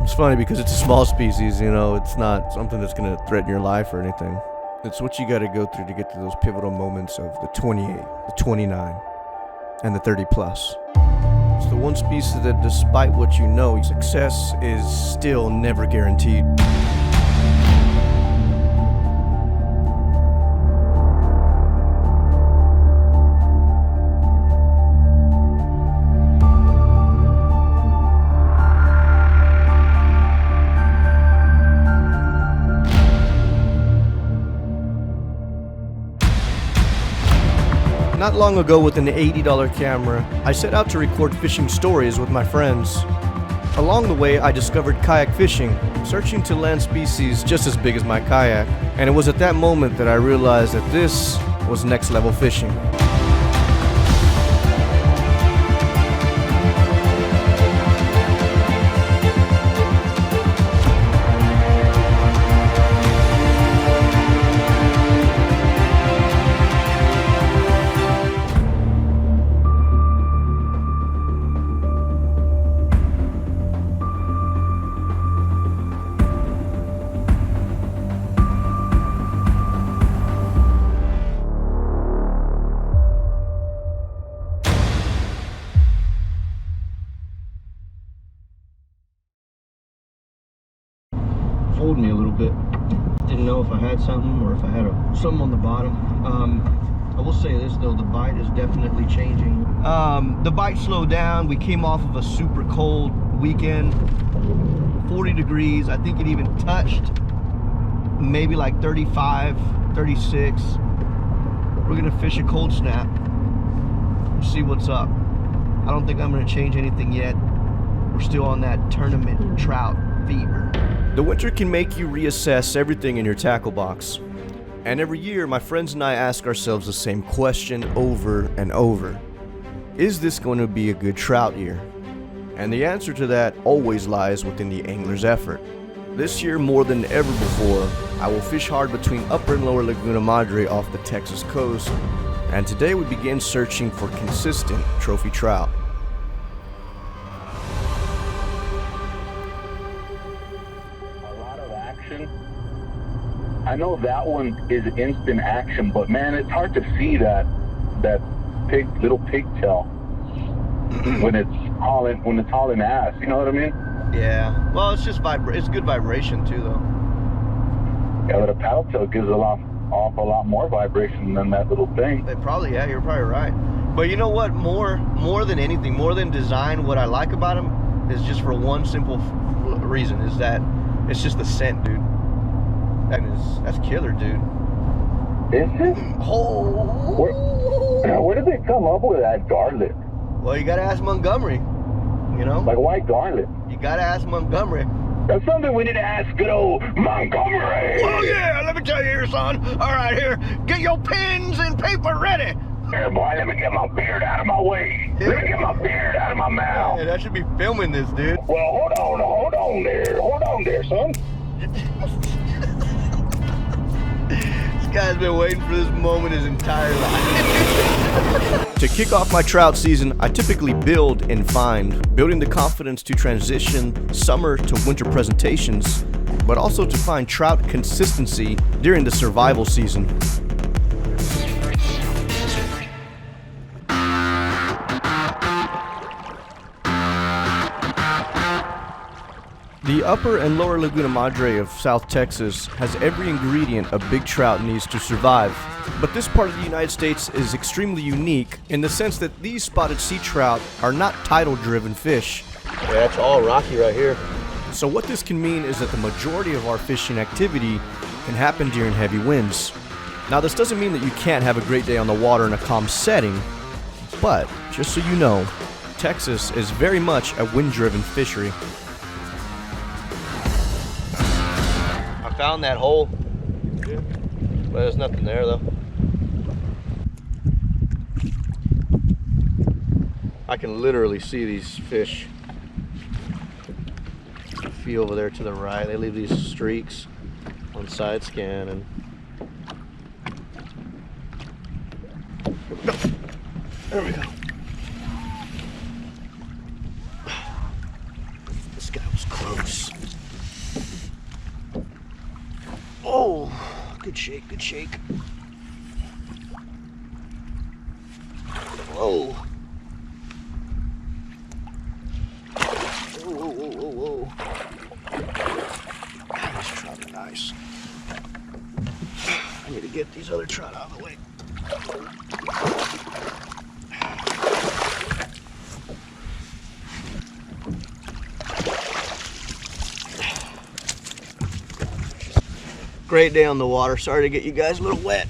It's funny because it's a small species, you know, it's not something that's going to threaten your life or anything. It's what you got to go through to get to those pivotal moments of the 28, the 29, and the 30 plus. It's the one species that, despite what you know, success is still never guaranteed. Not long ago, with an $80 camera, I set out to record fishing stories with my friends. Along the way, I discovered kayak fishing, searching to land species just as big as my kayak, and it was at that moment that I realized that this was next level fishing. Fooled me a little bit. Didn't know if I had something or if I had something on the bottom. I will say this though, the bite is definitely changing. The bite slowed down. We came off of a super cold weekend, 40 degrees. I think it even touched maybe like 35, 36. We're gonna fish a cold snap, see what's up. I don't think I'm gonna change anything yet. We're still on that tournament trout fever. The winter can make you reassess everything in your tackle box. And every year, my friends and I ask ourselves the same question over and over. Is this going to be a good trout year? And the answer to that always lies within the angler's effort. This year, more than ever before, I will fish hard between Upper and Lower Laguna Madre off the Texas coast. And today we begin searching for consistent trophy trout. I know that one is instant action, but man, it's hard to see that little pigtail when it's hauling ass. You know what I mean? Yeah. Well, it's just it's good vibration too, though. Yeah, but a paddle tail gives a awful lot more vibration than that little thing. You're probably right. But you know what? More than anything, more than design, what I like about them is just for one simple reason: is that it's just the scent, dude. That's killer, dude. Is it? Oh. Where did they come up with that garlic? Well, you gotta ask Montgomery, you know? Like, why garlic? You gotta ask Montgomery. That's something we need to ask good old Montgomery. Oh, yeah, let me tell you here, son. All right, here, get your pens and paper ready. Here, boy, let me get my beard out of my way. Let me get my beard out of my mouth. Yeah, I should be filming this, dude. Well, hold on there, son. This guy's been waiting for this moment his entire life. To kick off my trout season, I typically build and find, building the confidence to transition summer to winter presentations, but also to find trout consistency during the survival season. The Upper and Lower Laguna Madre of South Texas has every ingredient a big trout needs to survive. But this part of the United States is extremely unique in the sense that these spotted sea trout are not tidal-driven fish. Yeah, it's all rocky right here. So what this can mean is that the majority of our fishing activity can happen during heavy winds. Now, this doesn't mean that you can't have a great day on the water in a calm setting, but just so you know, Texas is very much a wind-driven fishery. Found that hole, but there's nothing there though. I can literally see these fish. A few over there to the right. They leave these streaks on side scan, and there we go. This guy was close. Oh, good shake, good shake. Whoa. Whoa, whoa, whoa, whoa, whoa. These trout are nice. I need to get these other trout out of the way. Great day on the water. Sorry to get you guys a little wet.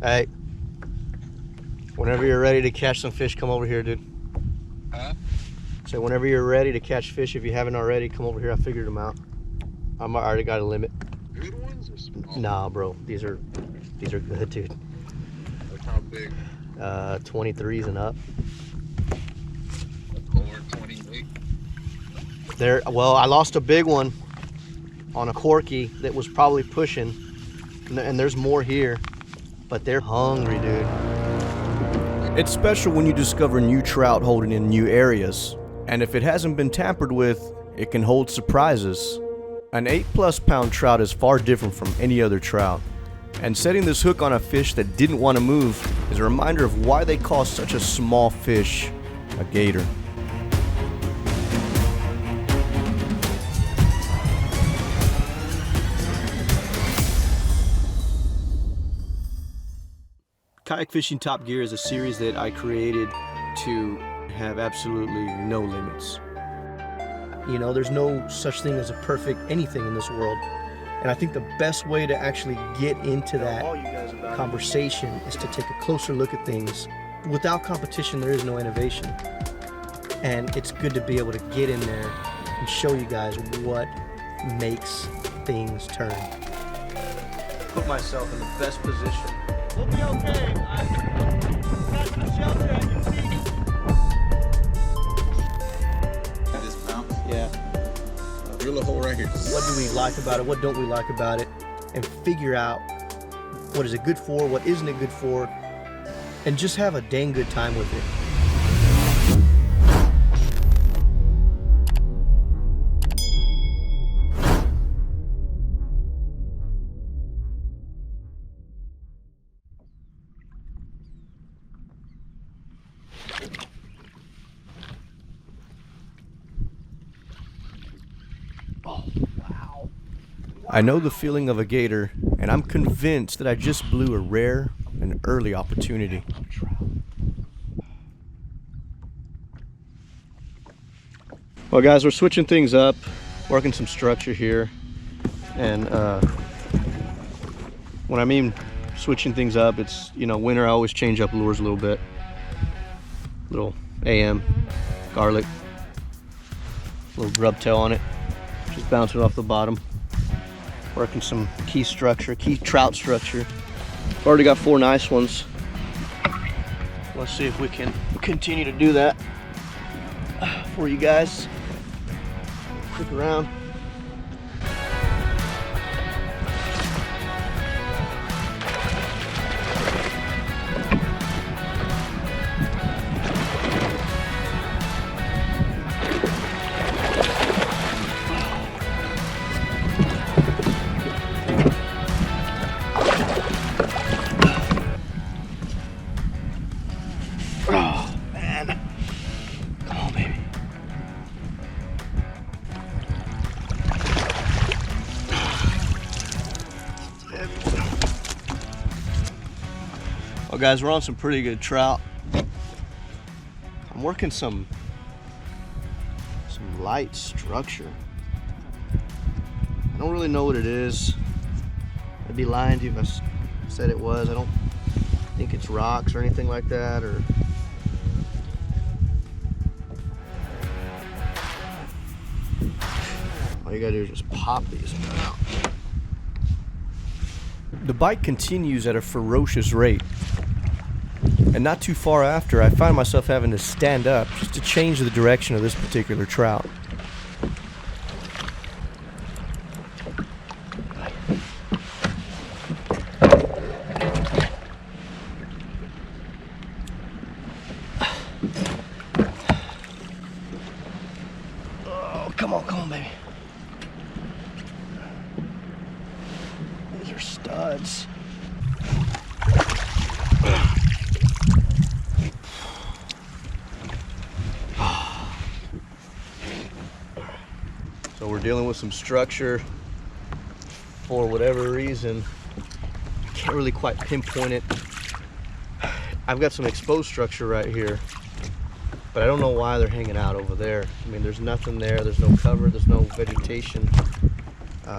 Hey, whenever you're ready to catch some fish, come over here, dude. Huh? So whenever you're ready to catch fish, if you haven't already, come over here. I figured them out. I already got a limit. Good ones or small? Nah, bro. These are good, dude. Like how big? 23s and up. Or 28? Well, I lost a big one on a corky that was probably pushing, and there's more here. But they're hungry, dude. It's special when you discover new trout holding in new areas. And if it hasn't been tampered with, it can hold surprises. An 8+ pound trout is far different from any other trout. And setting this hook on a fish that didn't want to move is a reminder of why they call such a small fish a gator. Kayak Fishing Top Gear is a series that I created to have absolutely no limits. You know, there's no such thing as a perfect anything in this world. And I think the best way to actually get into that conversation is to take a closer look at things. Without competition, there is no innovation. And it's good to be able to get in there and show you guys what makes things turn. Put myself in the best position. We'll be okay. I got some shelter I can see. This mount? Yeah. Drill a hole right here. What do we like about it? What don't we like about it? And figure out what is it good for, what isn't it good for, and just have a dang good time with it. Oh, wow. I know the feeling of a gator, and I'm convinced that I just blew a rare and early opportunity. Well, guys, we're switching things up, working some structure here, and when I mean switching things up, it's, you know, winter I always change up lures a little bit. Little AM, garlic, little grub tail on it, just bouncing off the bottom. Working some key trout structure. Already got 4 nice ones. Let's see if we can continue to do that for you guys. Stick around. Oh, man. Come on, baby. Well, guys, we're on some pretty good trout. I'm working some light structure. I don't really know what it is. I'd be lying to you if I said it was. I don't think it's rocks or anything like that, or all you gotta do is just pop these out. The bite continues at a ferocious rate, and not too far after, I find myself having to stand up just to change the direction of this particular trout. come on, baby. These are studs. So we're dealing with some structure for whatever reason. I can't really quite pinpoint it. I've got some exposed structure right here, but I don't know why they're hanging out over there. I mean, there's nothing there. There's no cover. There's no vegetation.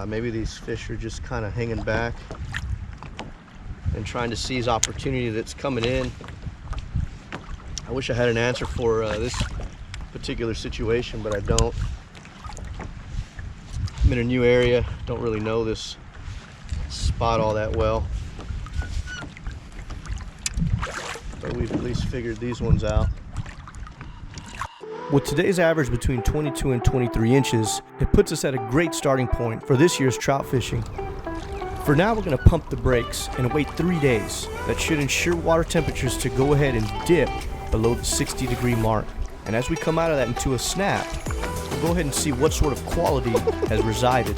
Maybe these fish are just kind of hanging back and trying to seize opportunity that's coming in. I wish I had an answer for this particular situation, but I don't. I'm in a new area, don't really know this spot all that well, but we've at least figured these ones out. With today's average between 22 and 23 inches, it puts us at a great starting point for this year's trout fishing. For now, we're going to pump the brakes and wait 3 days. That should ensure water temperatures to go ahead and dip below the 60-degree mark. And as we come out of that into a snap, we'll go ahead and see what sort of quality has resided.